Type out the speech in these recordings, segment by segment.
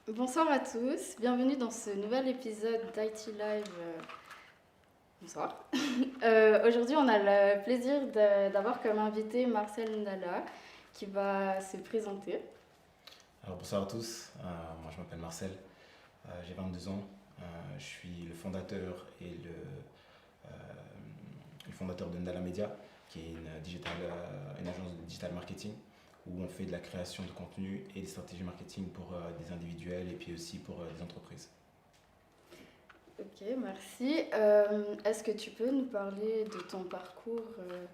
Bonsoir à tous, bienvenue dans ce nouvel épisode d'IT Live. Bonsoir. Aujourd'hui, on a le plaisir d'avoir comme invité Marcel Ndala qui va se présenter. Alors bonsoir à tous. Moi je m'appelle Marcel, j'ai 22 ans. Je suis le fondateur et euh, le fondateur de Ndala Media, qui est une agence de digital marketing où on fait de la création de contenu et des stratégies marketing pour des individuels et puis aussi pour des entreprises. Ok, merci. Est-ce que tu peux nous parler de ton parcours,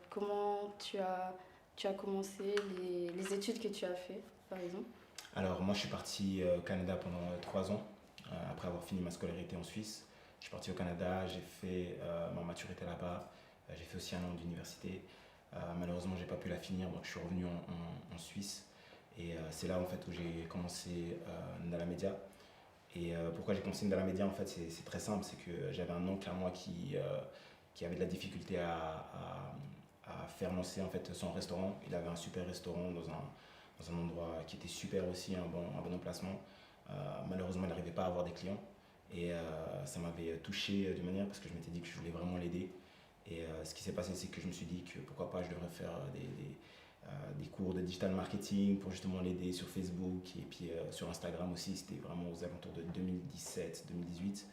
comment tu as commencé, les études que tu as fait, par exemple? Alors moi je suis parti au Canada pendant 3 ans, après avoir fini ma scolarité en Suisse. Je suis parti au Canada, j'ai fait ma maturité là-bas, j'ai fait aussi un an d'université. Malheureusement j'ai pas pu la finir, donc je suis revenu en Suisse. Et c'est là en fait où j'ai commencé dans la média. Et pourquoi j'ai commencé dans la média en fait c'est très simple, c'est que j'avais un oncle à moi qui avait de la difficulté à faire lancer en fait son restaurant. Il avait un super restaurant dans un endroit qui était super aussi, un bon emplacement. Malheureusement, il n'arrivait pas à avoir des clients. Et ça m'avait touché d'une manière parce que je m'étais dit que je voulais vraiment l'aider. Et ce qui s'est passé, c'est que je me suis dit que pourquoi pas je devrais faire des cours de digital marketing pour justement l'aider sur Facebook et puis sur Instagram aussi. C'était vraiment aux alentours de 2017-2018.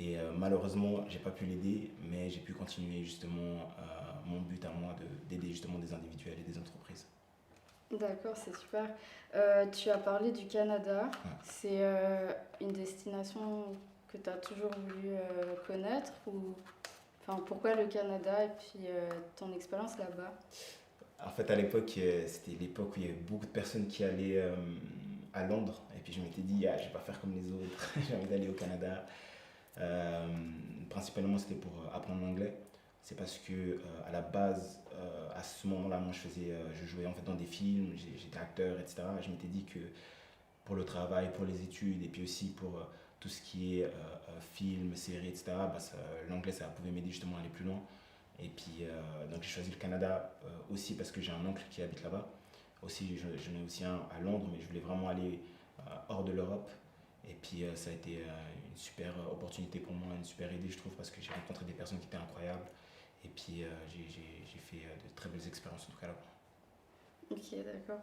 Et malheureusement, j'ai pas pu l'aider, mais j'ai pu continuer justement mon but à moi d'aider justement des individuels et des entreprises. D'accord, c'est super. Tu as parlé du Canada. Ouais. C'est une destination que tu as toujours voulu connaître ou enfin, pourquoi le Canada et puis ton expérience là-bas? En fait, à l'époque, c'était l'époque où il y avait beaucoup de personnes qui allaient à Londres. Et puis je m'étais dit, ah, je vais pas faire comme les autres, j'ai envie d'aller au Canada. Euh, Principalement, c'était pour apprendre l'anglais. C'est parce que à la base, à ce moment-là, moi, je jouais en fait dans des films, j'étais acteur, etc. Je m'étais dit que pour le travail, pour les études et puis aussi pour tout ce qui est film, séries, etc., l'anglais, ça pouvait m'aider justement à aller plus loin. Et puis, donc j'ai choisi le Canada aussi parce que j'ai un oncle qui habite là-bas. Aussi, j'en ai aussi un à Londres, mais je voulais vraiment aller hors de l'Europe. Et puis, ça a été une super opportunité pour moi, une super idée, je trouve, parce que j'ai rencontré des personnes qui étaient incroyables. Et puis, j'ai fait de très belles expériences, en tout cas là-bas. Ok, d'accord.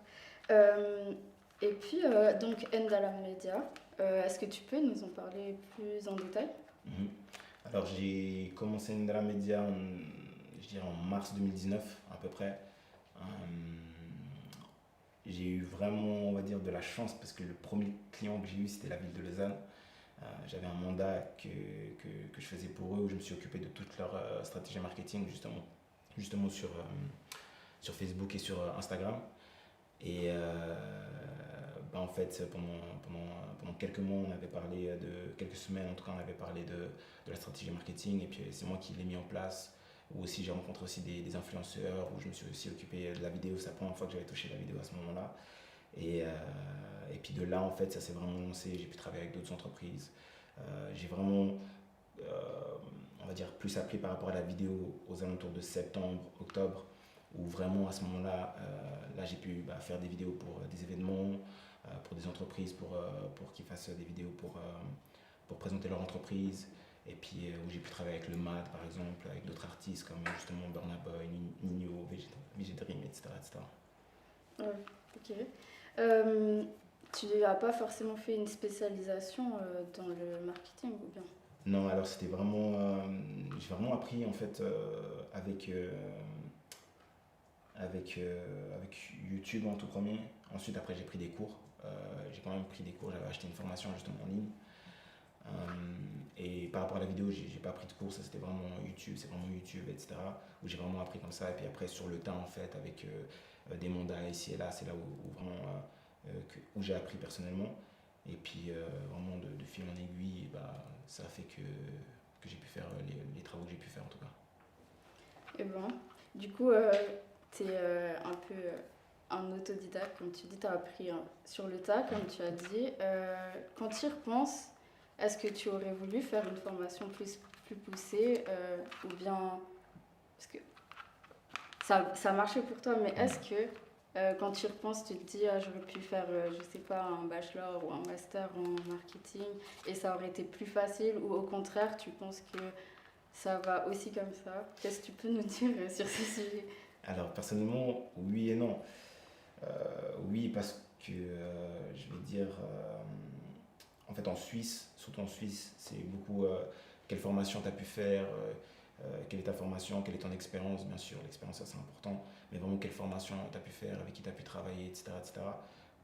Euh, et puis, donc, Ndala Media, est-ce que tu peux nous en parler plus en détail? Mhm. Alors, j'ai commencé dans la média, je dirais en mars 2019 à peu près. Euh, j'ai eu vraiment, on va dire, de la chance parce que le premier client que j'ai eu, c'était la ville de Lausanne. J'avais un mandat que je faisais pour eux où je me suis occupé de toute leur stratégie marketing, justement sur Facebook et sur Instagram. Et en fait, pendant quelques mois, on avait parlé quelques semaines en tout cas, on avait parlé de la stratégie marketing. Et puis c'est moi qui l'ai mis en place. Ou aussi j'ai rencontré aussi des influenceurs, où je me suis aussi occupé de la vidéo. C'est la première fois que j'avais touché la vidéo à ce moment-là. Et puis de là, en fait, ça s'est vraiment lancé. J'ai pu travailler avec d'autres entreprises. J'ai vraiment, on va dire, plus appris par rapport à la vidéo aux alentours de septembre, octobre, où vraiment à ce moment-là, là j'ai pu faire des vidéos pour des événements, pour des entreprises, pour qu'ils fassent des vidéos pour présenter leur entreprise. Et puis où j'ai pu travailler avec le MAD par exemple, avec d'autres artistes comme justement Burna Boy, Nino, VG Dream, etc., etc. Ouais, ok. Euh, Tu n'as pas forcément fait une spécialisation dans le marketing ou bien? Non, alors c'était vraiment, j'ai vraiment appris en fait avec YouTube en tout premier. Ensuite, après, j'ai pris des cours. J'ai quand même pris des cours, j'avais acheté une formation justement en ligne. Et par rapport à la vidéo, j'ai pas pris de cours, ça c'était vraiment YouTube, c'est vraiment YouTube, etc. Où j'ai vraiment appris comme ça. Et puis après, sur le tas, en fait, avec des mandats ici et là, c'est là où vraiment où j'ai appris personnellement. Et puis vraiment de fil en aiguille, ça a fait que j'ai pu faire les travaux que j'ai pu faire en tout cas. Et bon, du coup, tu es un peu un autodidacte, comme tu dis, tu as appris sur le tas, comme tu as dit. Quand tu y repenses, est-ce que tu aurais voulu faire une formation plus poussée ou bien... Parce que ça marchait pour toi, mais est-ce Mm. que Quand tu y repenses, tu te dis, ah, j'aurais pu faire, je sais pas, un bachelor ou un master en marketing et ça aurait été plus facile ou au contraire, tu penses que ça va aussi comme ça? Qu'est-ce que tu peux nous dire sur ce sujet? Alors personnellement, oui et non. Euh, oui, parce que je vais dire, en fait en Suisse, surtout en Suisse, c'est beaucoup quelle formation tu as pu faire, quelle est ta formation, quelle est ton expérience, bien sûr, l'expérience ça c'est important, mais vraiment quelle formation tu as pu faire, avec qui tu as pu travailler, etc., etc.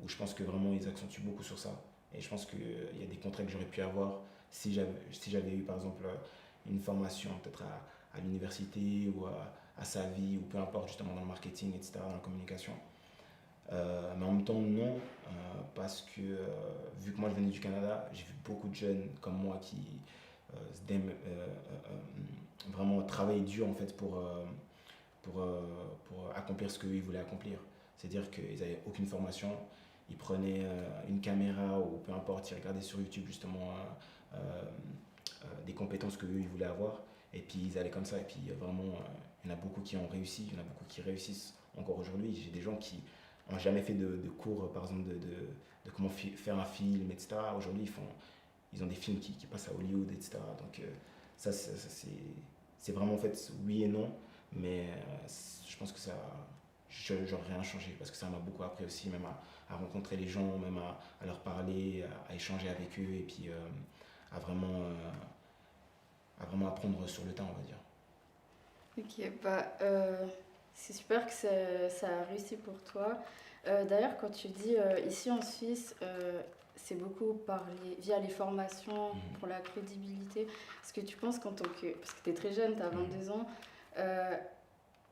Où je pense que vraiment ils accentuent beaucoup sur ça. Et je pense qu'il y a des contrats que j'aurais pu avoir si j'avais eu par exemple une formation peut-être à l'université ou à sa vie ou peu importe justement dans le marketing, etc., dans la communication. Mais en même temps, non, parce que vu que moi je venais du Canada, j'ai vu beaucoup de jeunes comme moi qui vraiment travaillaient dur en fait pour, euh, pour accomplir ce qu'ils voulaient accomplir. C'est-à-dire qu'ils n'avaient aucune formation, ils prenaient une caméra ou peu importe, ils regardaient sur YouTube justement des compétences qu'eux ils voulaient avoir et puis ils allaient comme ça. Et puis vraiment, il y en a beaucoup qui ont réussi, il y en a beaucoup qui réussissent encore aujourd'hui. J'ai des gens qui n'ont jamais fait de cours, par exemple, de comment faire un film, etc. Aujourd'hui, ils ont des films qui passent à Hollywood, etc. Donc c'est vraiment en fait oui et non, mais je pense que ça, j'aurais rien changé parce que ça m'a beaucoup appris aussi, même à rencontrer les gens, même à leur parler, à échanger avec eux et puis à vraiment, à vraiment apprendre sur le temps, on va dire. Ok, bah, c'est super que ça a réussi pour toi. D'ailleurs, quand tu dis ici en Suisse, c'est beaucoup via les formations Mhm. pour la crédibilité. Est-ce que tu penses qu'en tant que... Parce que tu es très jeune, tu as Mhm. 22 ans. euh,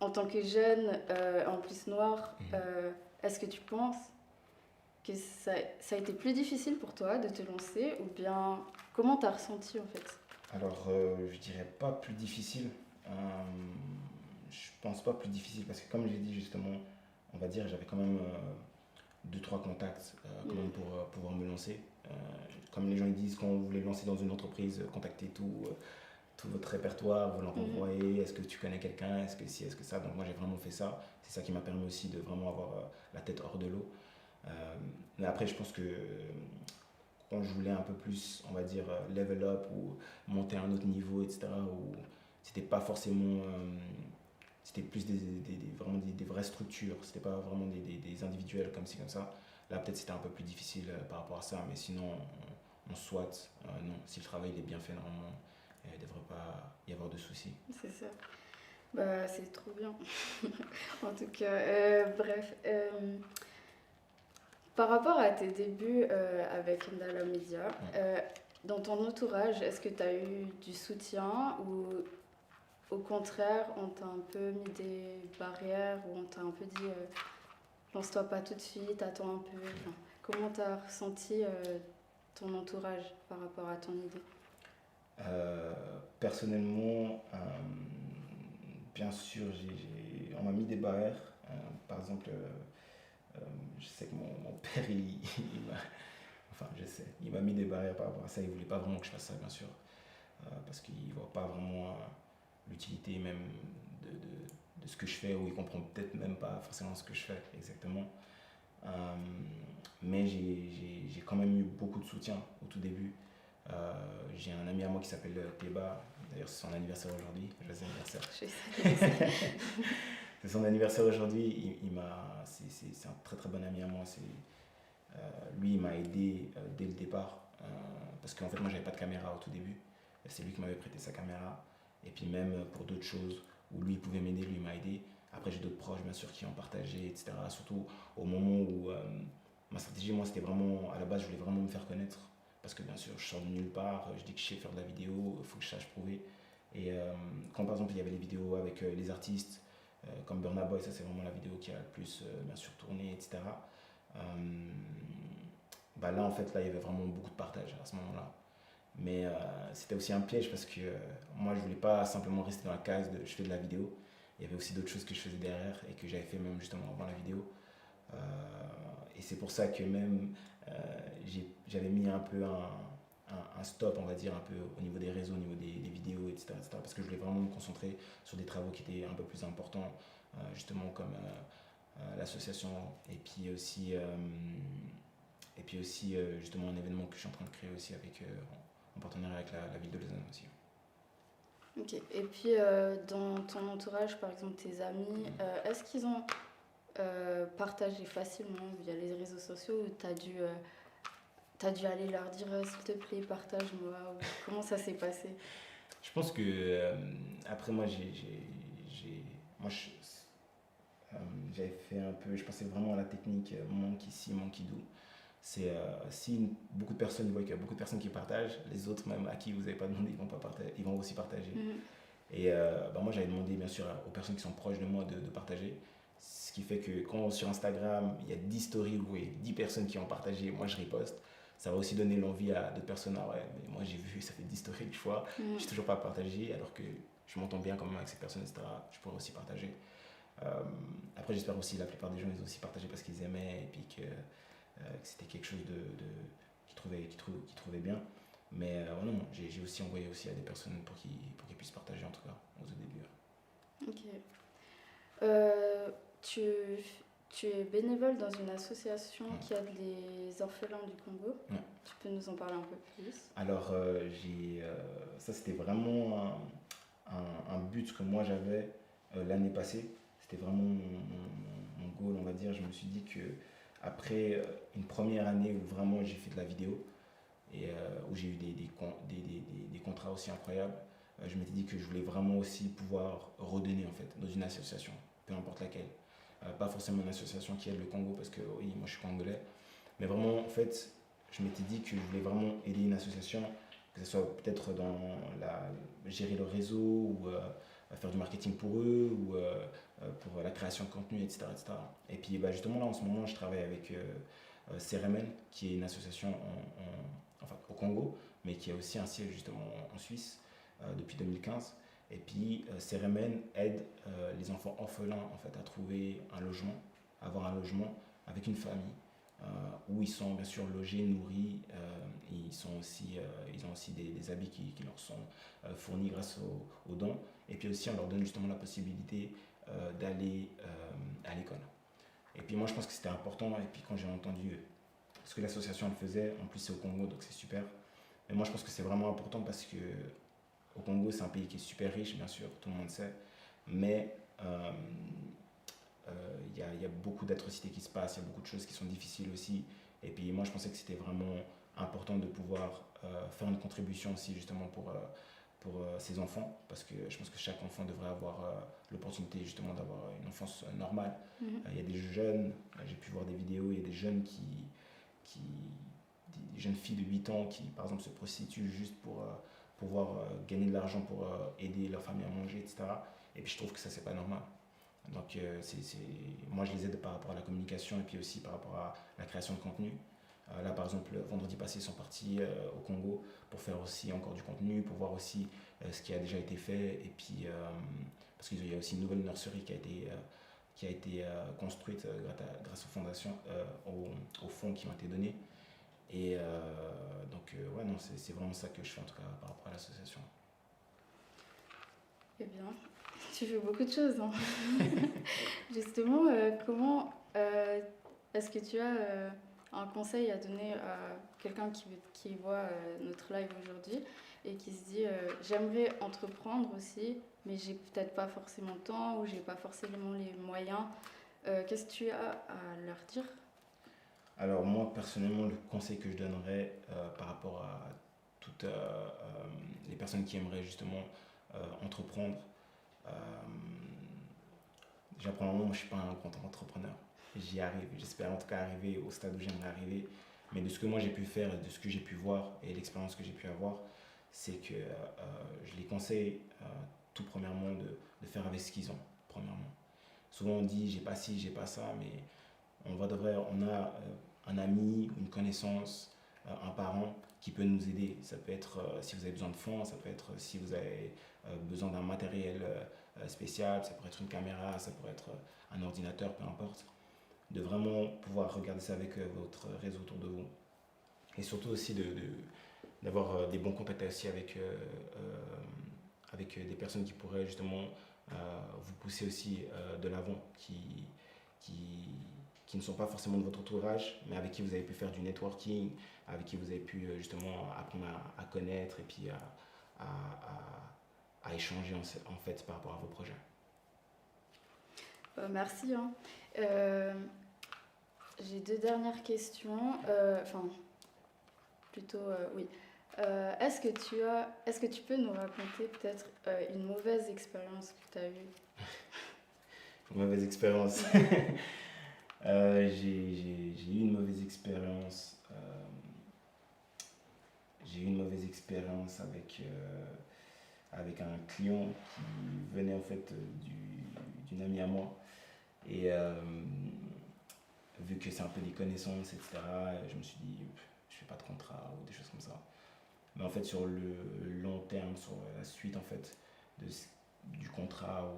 En tant que jeune, en plus noir, Mhm. est-ce que tu penses que ça a été plus difficile pour toi de te lancer ou bien comment tu as ressenti en fait? Alors, je dirais pas plus difficile. Euh, je pense pas plus difficile parce que, comme j'ai dit justement, on va dire, j'avais quand même deux, trois contacts quand même Mm. pour pouvoir me lancer. Euh, Comme les gens ils disent, quand vous voulez lancer dans une entreprise, contactez tout votre répertoire, vous Mhm. l'envoyez, est-ce que tu connais quelqu'un, est-ce que si, est-ce que ça. Donc, moi, j'ai vraiment fait ça. C'est ça qui m'a permis aussi de vraiment avoir la tête hors de l'eau. Euh, mais après, je pense que quand je voulais un peu plus, on va dire, level up ou monter à un autre niveau, etc., où c'était pas forcément. C'était plus vraiment des vraies structures, c'était pas vraiment des individuels comme ci, comme ça. Là, peut-être c'était un peu plus difficile par rapport à ça, mais sinon, en soit, non, si le travail il est bien fait, normalement, il ne devrait pas y avoir de soucis. C'est ça. Bah, c'est trop bien. En tout cas, bref. Par rapport à tes débuts avec Indala Media, Mm. dans ton entourage, est-ce que tu as eu du soutien ou au contraire, on t'a un peu mis des barrières ou on t'a un peu dit lance-toi pas tout de suite, attends un peu. Enfin, comment tu as ressenti ton entourage par rapport à ton idée? Personnellement, bien sûr, on m'a mis des barrières. Par exemple, je sais que mon père, il m'a enfin, je sais, il m'a mis des barrières par rapport à ça. Il voulait pas vraiment que je fasse ça, bien sûr, parce qu'il voit pas vraiment l'utilité même de ce que je fais, ou il comprend peut-être même pas forcément ce que je fais exactement. Euh, mais j'ai quand même eu beaucoup de soutien au tout début. J'ai un ami à moi qui s'appelle Théba. D'ailleurs, c'est son anniversaire aujourd'hui. Joyeux anniversaire. Je sais. C'est son anniversaire aujourd'hui. C'est un très très bon ami à moi. Lui, il m'a aidé dès le départ. Parce qu'en fait, moi, j'avais pas de caméra au tout début. C'est lui qui m'avait prêté sa caméra. Et puis, même pour d'autres choses où lui, il pouvait m'aider, lui, il m'a aidé. Après, j'ai d'autres proches, bien sûr, qui ont partagé, etc. Surtout au moment où ma stratégie, moi, c'était vraiment, à la base, je voulais vraiment me faire connaître. Parce que, bien sûr, je sors de nulle part, je dis que je sais faire de la vidéo, il faut que je sache prouver. Et quand, par exemple, il y avait les vidéos avec les artistes, comme Burna Boy, ça, c'est vraiment la vidéo qui a le plus, bien sûr, tourné, etc. Euh, Bah là, en fait, là, il y avait vraiment beaucoup de partage à ce moment-là. Mais c'était aussi un piège parce que moi, je voulais pas simplement rester dans la case de je fais de la vidéo. Il y avait aussi d'autres choses que je faisais derrière et que j'avais fait même justement avant la vidéo. Euh, et c'est pour ça que même euh, j'avais mis un peu un stop, on va dire, un peu au niveau des réseaux, au niveau des vidéos, etc., parce que je voulais vraiment me concentrer sur des travaux qui étaient un peu plus importants, justement comme l'association, et puis aussi justement un événement que je suis en train de créer aussi en partenariat avec la ville de Lausanne aussi. Ok. Et puis, dans ton entourage, par exemple tes amis, est-ce qu'ils ont partagé facilement via les réseaux sociaux ou t'as dû aller leur dire s'il te plaît, partage-moi ou comment ça s'est passé? Je pense que après moi, moi j'avais fait un peu, je pensais vraiment à la technique manque ici, manque do. C'est si beaucoup de personnes voient qu'il y a beaucoup de personnes qui partagent, les autres même à qui vous n'avez pas demandé, ils vont pas partager, ils vont aussi partager. Et moi j'avais demandé bien sûr aux personnes qui sont proches de moi de partager. Ce qui fait que quand sur Instagram il y a 10 stories, vous voyez 10 personnes qui ont partagé, moi je riposte. Ça va aussi donner l'envie à d'autres personnes. Ah ouais, mais moi j'ai vu, ça fait 10 stories que je vois, j'ai toujours pas partagé alors que je m'entends bien quand même avec ces personnes, etc. Je pourrais aussi partager. Après j'espère aussi la plupart des gens ils ont aussi partagé parce qu'ils aimaient et puis que c'était quelque chose qu'ils trouvaient bien. Mais non, j'ai aussi envoyé aussi à des personnes pour qu'ils puissent partager en tout cas au début. Ok. Tu, tu es bénévole dans une association qui aide les orphelins du Congo. Ouais. Tu peux nous en parler un peu plus? Alors, ça c'était vraiment un but que moi j'avais l'année passée. C'était vraiment mon goal, on va dire. Je me suis dit que après une première année où vraiment j'ai fait de la vidéo et où j'ai eu des contrats aussi incroyables, je m'étais dit que je voulais vraiment aussi pouvoir redonner en fait dans une association, peu importe laquelle. Pas forcément une association qui aide le Congo parce que oui, moi je suis congolais, mais vraiment en fait, je m'étais dit que je voulais vraiment aider une association, que ce soit peut-être dans gérer le réseau ou faire du marketing pour eux ou pour la création de contenu, etc. etc. Et puis bah, justement là en ce moment, je travaille avec CRMN, qui est une association enfin, au Congo, mais qui a aussi un siège justement en Suisse depuis 2015. Et puis CRMN aide les enfants orphelins en fait, à trouver un logement, avoir un logement avec une famille où ils sont bien sûr logés, nourris, ils ont aussi des habits qui leur sont fournis grâce aux dons. Et puis aussi on leur donne justement la possibilité d'aller à l'école. Et puis moi je pense que c'était important, et puis quand j'ai entendu ce que l'association elle faisait, en plus c'est au Congo donc c'est super. Mais moi je pense que c'est vraiment important parce que au Congo c'est un pays qui est super riche bien sûr, tout le monde sait, mais il y a beaucoup d'atrocités qui se passent, il y a beaucoup de choses qui sont difficiles aussi. Et puis moi je pensais que c'était vraiment important de pouvoir faire une contribution aussi justement pour ces enfants, parce que je pense que chaque enfant devrait avoir l'opportunité justement d'avoir une enfance normale. Il y a des jeunes, j'ai pu voir des vidéos, il y a des jeunes qui des jeunes filles de 8 ans qui par exemple se prostituent juste pour pouvoir gagner de l'argent pour aider leur famille à manger, etc. Et puis je trouve que ça c'est pas normal. Donc moi je les aide par rapport à la communication et puis aussi par rapport à la création de contenu. Là par exemple vendredi passé ils sont partis au Congo pour faire aussi encore du contenu, pour voir aussi ce qui a déjà été fait et puis parce qu'il y a aussi une nouvelle nurserie qui a été construite grâce aux fondations, aux fonds qui ont été donnés. Et donc ouais non c'est vraiment ça que je fais en tout cas par rapport à l'association. Eh bien, tu fais beaucoup de choses, hein. Justement, comment est-ce que tu as un conseil à donner à quelqu'un qui voit notre live aujourd'hui et qui se dit j'aimerais entreprendre aussi, mais j'ai peut-être pas forcément le temps ou j'ai pas forcément les moyens. Qu'est-ce que tu as à leur dire? Alors moi personnellement le conseil que je donnerais par rapport à toutes les personnes qui aimeraient justement entreprendre, déjà premièrement moi je suis pas un grand entrepreneur, j'y arrive, j'espère en tout cas arriver au stade où j'aimerais arriver, mais de ce que moi j'ai pu faire et de ce que j'ai pu voir et l'expérience que j'ai pu avoir, c'est que je les conseille tout premièrement de faire avec ce qu'ils ont premièrement. Souvent on dit j'ai pas ci, j'ai pas ça, mais on a un ami, une connaissance, un parent qui peut nous aider. Ça peut être si vous avez besoin de fonds, ça peut être si vous avez besoin d'un matériel spécial, ça pourrait être une caméra, ça pourrait être un ordinateur, peu importe. De vraiment pouvoir regarder ça avec votre réseau autour de vous. Et surtout aussi d'avoir des bons contacts aussi avec des personnes qui pourraient justement vous pousser aussi de l'avant, qui qui, qui ne sont pas forcément de votre entourage, mais avec qui vous avez pu faire du networking, avec qui vous avez pu justement apprendre à connaître et puis à échanger en fait par rapport à vos projets. Merci. Hein. J'ai 2 dernières questions. Enfin, plutôt, oui. Est-ce que tu peux nous raconter peut-être une mauvaise expérience que tu as eue? Une mauvaise expérience. J'ai eu une mauvaise expérience. J'ai eu une mauvaise expérience avec un client qui venait en fait d'une amie à moi. Et vu que c'est un peu des connaissances, etc., je me suis dit, je fais pas de contrat ou des choses comme ça. Mais en fait, sur le long terme, sur la suite en fait du contrat,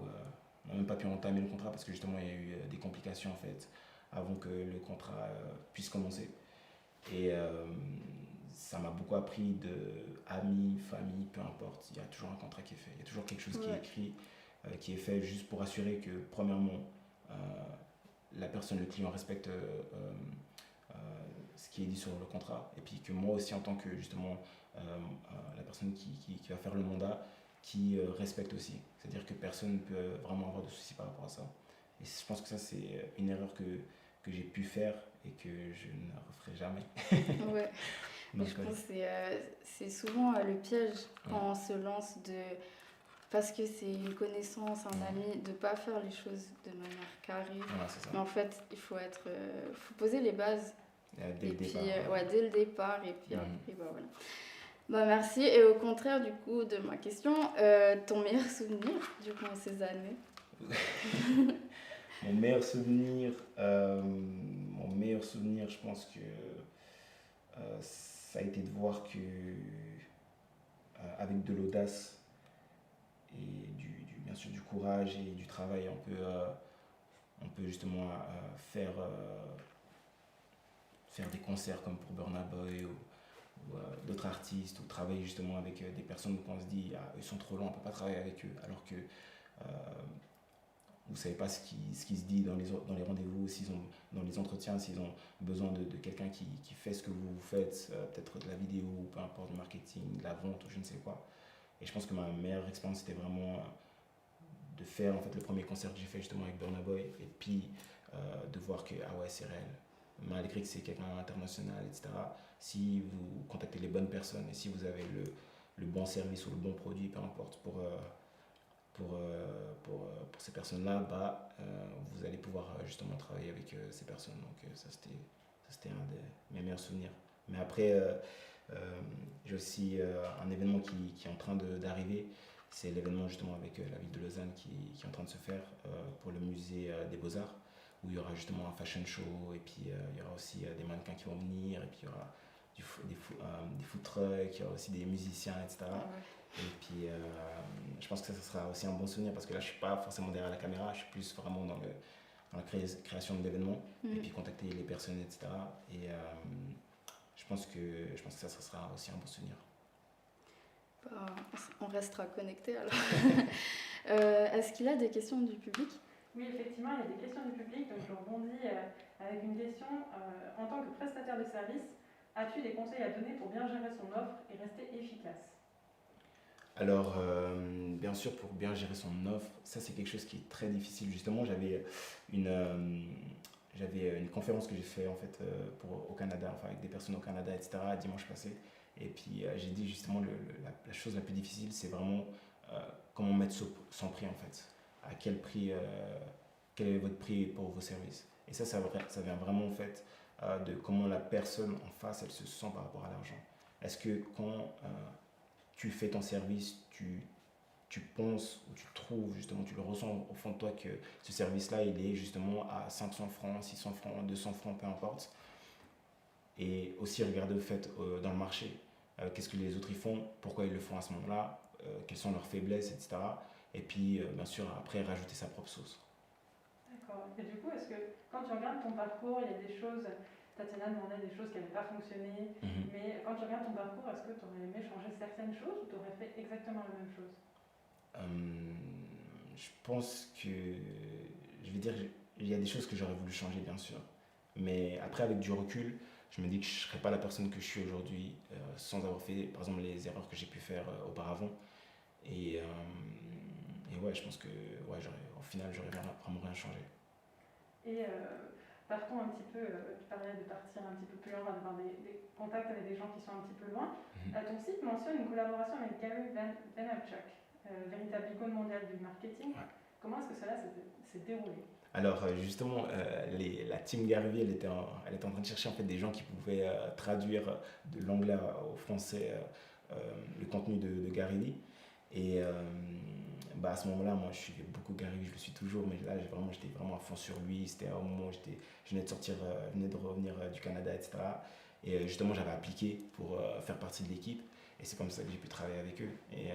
on n'a même pas pu entamer le contrat parce que justement il y a eu des complications en fait avant que le contrat puisse commencer. Et ça m'a beaucoup appris de amis, famille, peu importe, il y a toujours un contrat qui est fait, il y a toujours quelque chose qui est écrit, qui est fait juste pour assurer que premièrement euh, la personne, le client respecte ce qui est dit sur le contrat et puis que moi aussi en tant que justement la personne qui va faire le mandat qui respecte aussi. C'est-à-dire que personne ne peut vraiment avoir de soucis par rapport à ça. Et je pense que ça, c'est une erreur que j'ai pu faire et que je ne referai jamais. Ouais. Donc, Je pense que c'est souvent le piège quand on se lance parce que c'est une connaissance, un ami, de ne pas faire les choses de manière carrée. c'est ça. Mais en fait, il faut faut poser les bases. Dès le départ. Dès le départ. Et puis après, voilà. Bah, merci. Et au contraire, du coup, de ma question, ton meilleur souvenir durant ces années? Mon meilleur souvenir, je pense que ça a été de voir que avec de l'audace et bien sûr du courage et du travail, on peut justement faire des concerts comme pour Burna Boy ou d'autres artistes, ou travailler justement avec des personnes où on se dit ils sont trop loin, on ne peut pas travailler avec eux, alors que vous ne savez pas ce qui se dit dans les rendez-vous, dans les entretiens, s'ils ont besoin de quelqu'un qui fait ce que vous faites, peut-être de la vidéo, peu importe, du marketing, de la vente ou je ne sais quoi. Et je pense que ma meilleure expérience, c'était vraiment de faire en fait, le premier concert que j'ai fait justement avec Burna Boy, et puis de voir que ah ouais, c'est réel. Malgré que c'est quelqu'un international, etc., si vous contactez les bonnes personnes et si vous avez le bon service ou le bon produit, peu importe, pour ces personnes-là, vous allez pouvoir justement travailler avec ces personnes. Donc ça, c'était un de mes meilleurs souvenirs. Mais après, j'ai aussi un événement qui est en train d'arriver. C'est l'événement justement avec la ville de Lausanne qui est en train de se faire pour le musée des Beaux-Arts, où il y aura justement un fashion show, et puis il y aura aussi des mannequins qui vont venir, et puis il y aura des food trucks, il y aura aussi des musiciens, etc. Et puis je pense que ça sera aussi un bon souvenir parce que là je suis pas forcément derrière la caméra, je suis plus vraiment dans la création de l'événement et puis contacter les personnes, etc. Et je pense que ça sera aussi un bon souvenir. On restera connecté alors. Est-ce qu'il y a des questions du public? Oui, effectivement, il y a des questions du public, donc je rebondis avec une question. En tant que prestataire de service, as-tu des conseils à donner pour bien gérer son offre et rester efficace? Alors, bien sûr, pour bien gérer son offre, ça c'est quelque chose qui est très difficile. Justement, j'avais une conférence que j'ai fait en fait au Canada, enfin avec des personnes au Canada, etc. dimanche passé. Et puis j'ai dit justement la chose la plus difficile, c'est vraiment comment mettre son prix en fait. À quel prix, quel est votre prix pour vos services. Et ça vient vraiment en fait de comment la personne en face, elle se sent par rapport à l'argent. Est-ce que quand tu fais ton service, tu penses ou tu trouves justement, tu le ressens au fond de toi que ce service-là, il est justement à 500 francs, 600 francs, 200 francs, peu importe. Et aussi regarder au fait dans le marché, qu'est-ce que les autres ils font, pourquoi ils le font à ce moment-là, quelles sont leurs faiblesses, etc. Et puis bien sûr après rajouter sa propre sauce. D'accord. Et du coup, est-ce que quand tu regardes ton parcours, il y a des choses, Tatiana demandait des choses qui n'avaient pas fonctionné, mais quand tu regardes ton parcours, est-ce que tu aurais aimé changer certaines choses ou tu aurais fait exactement la même chose? Je pense que, je vais dire, il y a des choses que j'aurais voulu changer, bien sûr. Mais après, avec du recul, je me dis que je ne serais pas la personne que je suis aujourd'hui sans avoir fait, par exemple, les erreurs que j'ai pu faire auparavant. Et ouais, je pense que ouais, au final, j'aurais vraiment rien changé. Et partons un petit peu, tu parlais de partir un petit peu plus loin, d'avoir des contacts avec des gens qui sont un petit peu loin. Ton site mentionne une collaboration avec Gary Vaynerchuk, véritable icône mondiale du marketing. Ouais. Comment est-ce que cela s'est déroulé? Alors justement, la team Gary, elle était en train de chercher en fait des gens qui pouvaient traduire de l'anglais au français le contenu de Gary Vee. Et à ce moment-là, moi je suivais beaucoup Gary Vee, je le suis toujours, mais là j'étais vraiment à fond sur lui. C'était au moment où je venais de revenir du Canada, etc. Et justement, j'avais appliqué pour faire partie de l'équipe. Et c'est comme ça que j'ai pu travailler avec eux. Et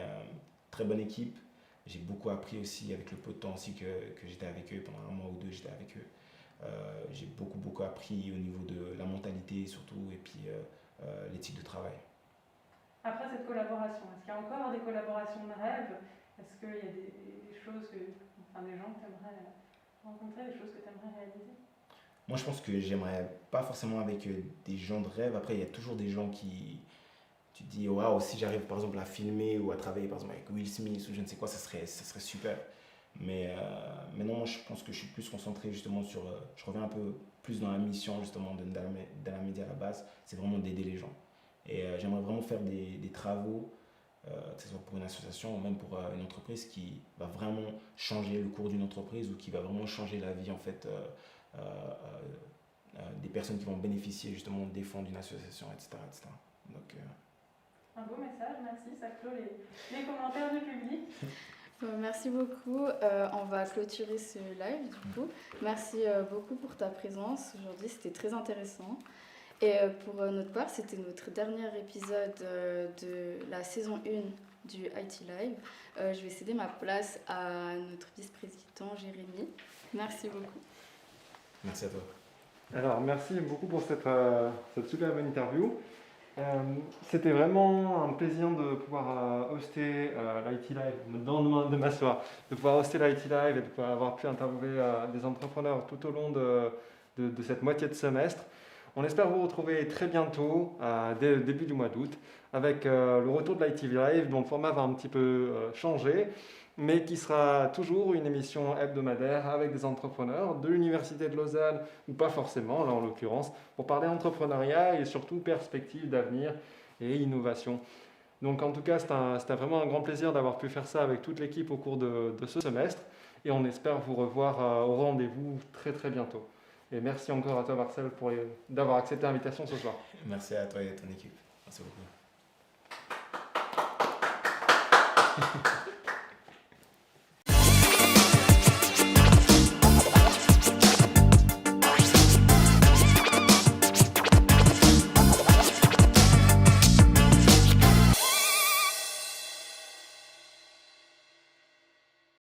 très bonne équipe. J'ai beaucoup appris aussi avec le peu de temps aussi que j'étais avec eux. Pendant 1 mois ou 2, j'étais avec eux. J'ai beaucoup appris au niveau de la mentalité surtout, et puis l'éthique de travail. Après cette collaboration, est-ce qu'il y a encore des collaborations de rêve? Est-ce qu'il y a des choses des gens que tu aimerais rencontrer, des choses que tu aimerais réaliser? Moi, je pense que j'aimerais pas forcément avec des gens de rêve. Après, il y a toujours des gens qui... Tu te dis, waouh, si j'arrive par exemple à filmer ou à travailler par exemple avec Will Smith ou je ne sais quoi, ça serait super. Mais non, moi, je pense que je suis plus concentré justement sur... je reviens un peu plus dans la mission justement d'Alamedia à la base. C'est vraiment d'aider les gens. Et j'aimerais vraiment faire des travaux, que ce soit pour une association ou même pour une entreprise qui va vraiment changer le cours d'une entreprise ou qui va vraiment changer la vie en fait des personnes qui vont bénéficier justement des fonds d'une association, etc. Donc, un beau message, merci, ça clôt les commentaires du public. Merci beaucoup. On va clôturer ce live du coup. Merci beaucoup pour ta présence aujourd'hui, c'était très intéressant. Et pour notre part, c'était notre dernier épisode de la saison 1 du IT Live. Je vais céder ma place à notre vice-président Jérémy. Merci beaucoup. Merci à toi. Alors, merci beaucoup pour cette superbe interview. C'était vraiment un plaisir de pouvoir hoster l'IT Live, de m'asseoir, de pouvoir hoster l'IT Live et de pouvoir avoir pu interviewer des entrepreneurs tout au long de cette moitié de semestre. On espère vous retrouver très bientôt, dès le début du mois d'août, avec le retour de l'IT Live, dont le format va un petit peu changer, mais qui sera toujours une émission hebdomadaire avec des entrepreneurs de l'Université de Lausanne, ou pas forcément, là en l'occurrence, pour parler entrepreneuriat et surtout perspectives d'avenir et innovation. Donc en tout cas, c'était vraiment un grand plaisir d'avoir pu faire ça avec toute l'équipe au cours de ce semestre, et on espère vous revoir au rendez-vous très très bientôt. Et merci encore à toi Marcel d'avoir accepté l'invitation ce soir. Merci à toi et à ton équipe. Merci beaucoup.